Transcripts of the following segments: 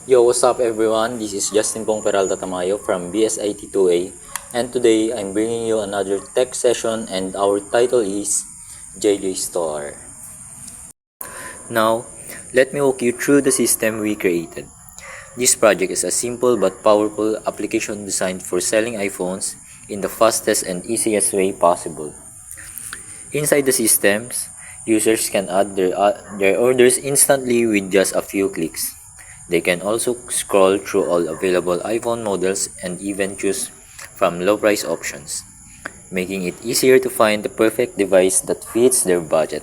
Yo, what's up everyone? This is Justin Pong Peralta Tamayo from BSIT2A, and today I'm bringing you another tech session, and our title is JJ Store. Now, let me walk you through the system we created. This project is a simple but powerful application designed for selling iPhones in the fastest and easiest way possible. Inside the systems, users can add their orders instantly with just a few clicks. They can also scroll through all available iPhone models and even choose from low price options, making it easier to find the perfect device that fits their budget.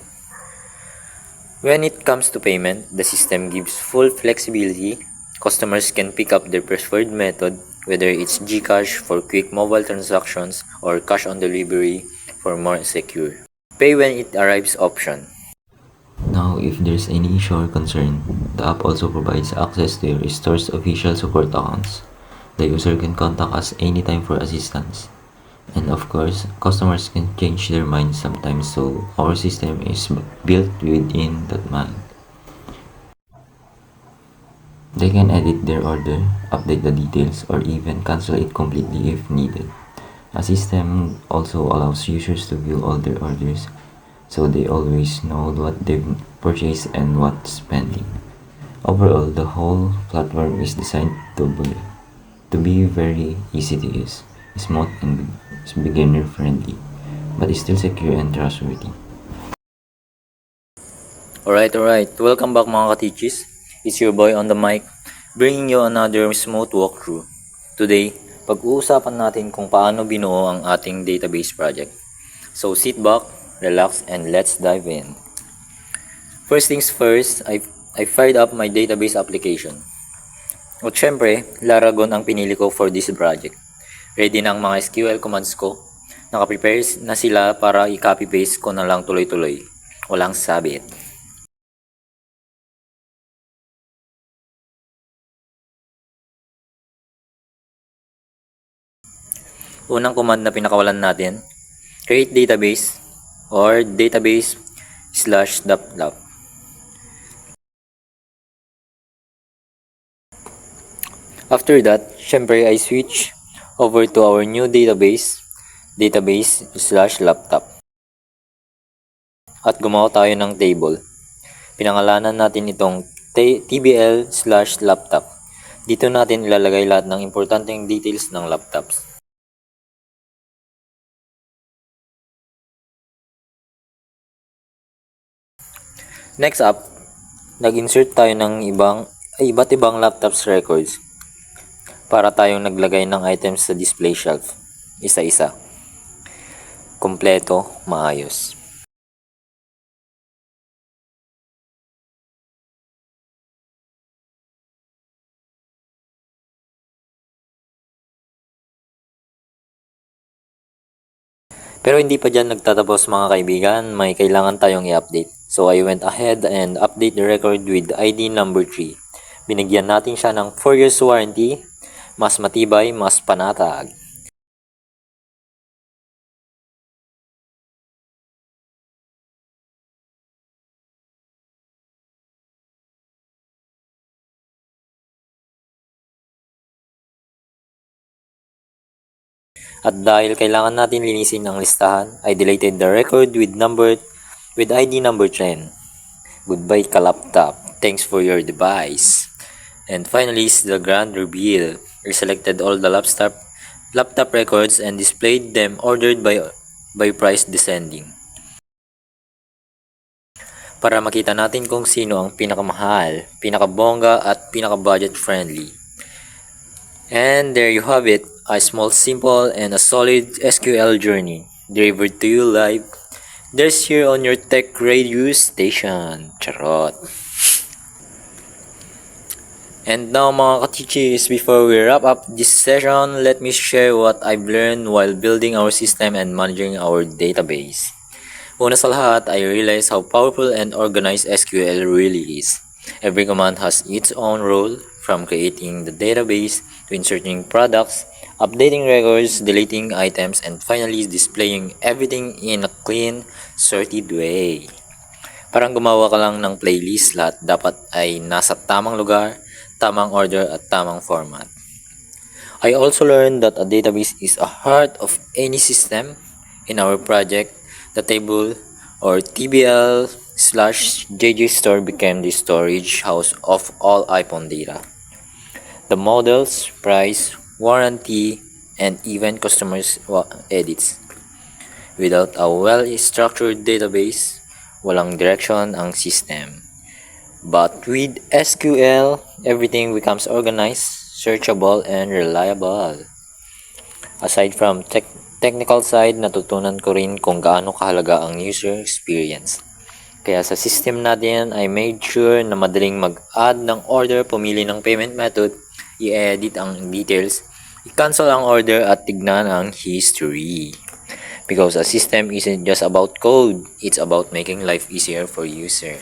When it comes to payment, the system gives full flexibility. Customers can pick up their preferred method, whether it's GCash for quick mobile transactions or cash on delivery for more secure pay when it arrives option. Now, if there's any issue or concern, the app also provides access to your store's official support accounts. The user can contact us anytime for assistance. And of course, customers can change their minds sometimes, so our system is built within that mind. They can edit their order, update the details, or even cancel it completely if needed. A system also allows users to view all their orders, so they always know what they've purchased and what's pending. Overall, the whole platform is designed to be very easy to use, smooth and beginner friendly, but is still secure and trustworthy. Alright. Welcome back mga katichis. It's your boy on the mic, bringing you another smooth walkthrough. Today, pag-uusapan natin kung paano binuo ang ating database project. So sit back, relax, and let's dive in. First things first, I fired up my database application. At syempre, Laragon ang pinili ko for this project. Ready na ang mga SQL commands ko. Nakaprepare na sila para i-copy-paste ko na lang tuloy-tuloy. Walang sabit. Unang command na pinakawalan natin, create database or database/daplap. After that, syempre I switch over to our new database/laptop. At gumawa tayo ng table. Pinangalanan natin itong tbl/laptop. Dito natin ilalagay lahat ng importanteng details ng laptops. Next up, nag-insert tayo ng iba't ibang laptops records para tayong naglagay ng items sa display shelf, isa-isa. Kompleto, maayos. Pero hindi pa dyan nagtatapos mga kaibigan, may kailangan tayong i-update. So I went ahead and update the record with ID number 3. Binigyan natin siya ng 4 years warranty, mas matibay, mas panatag. At dahil kailangan natin linisin ang listahan, I deleted the record with ID number 10. Goodbye ka laptop. Thanks for your device. And finally is the grand reveal. I selected all the laptop records and displayed them ordered by price descending. Para makita natin kung sino ang pinakamahal, pinakabongga at pinaka-budget friendly. And there you have it, a small, simple, and a solid SQL journey delivered to you live. There's here on your tech radio station. Charot. And now mga katichis, before we wrap up this session, let me share what I've learned while building our system and managing our database. Una sa lahat, I realized how powerful and organized SQL really is. Every command has its own role, from creating the database to inserting products, updating records, deleting items, and finally displaying everything in a clean, sorted way. Parang gumawa ka lang ng playlist, lahat dapat ay nasa tamang lugar, tamang order at tamang format. I also learned that a database is a heart of any system. In our project, the table or TBL/JJ store became the storage house of all iPhone data. The models, price, warranty, and even customers' edits. Without a well-structured database, walang direction ang system. But with SQL, everything becomes organized, searchable, and reliable. Aside from technical side, natutunan ko rin kung gaano kahalaga ang user experience. Kaya sa system natin, I made sure na madaling mag-add ng order, pumili ng payment method, i-edit ang details, i-cancel ang order at tignan ang history. Because a system isn't just about code, it's about making life easier for user.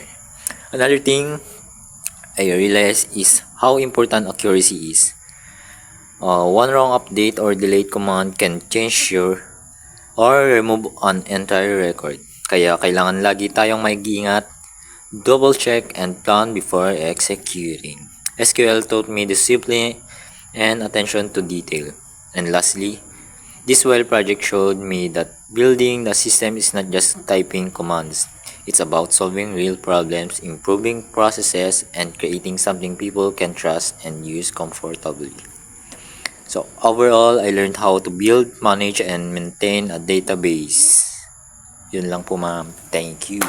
Another thing I realized is how important accuracy is. One wrong update or delete command can change or remove an entire record. Kaya kailangan lagi tayong mag-ingat, double check, and plan before executing. SQL taught me discipline and attention to detail. And lastly, this project showed me that building the system is not just typing commands. It's about solving real problems, improving processes, and creating something people can trust and use comfortably. So overall, I learned how to build, manage, and maintain a database. Yun lang po, ma'am. Thank you.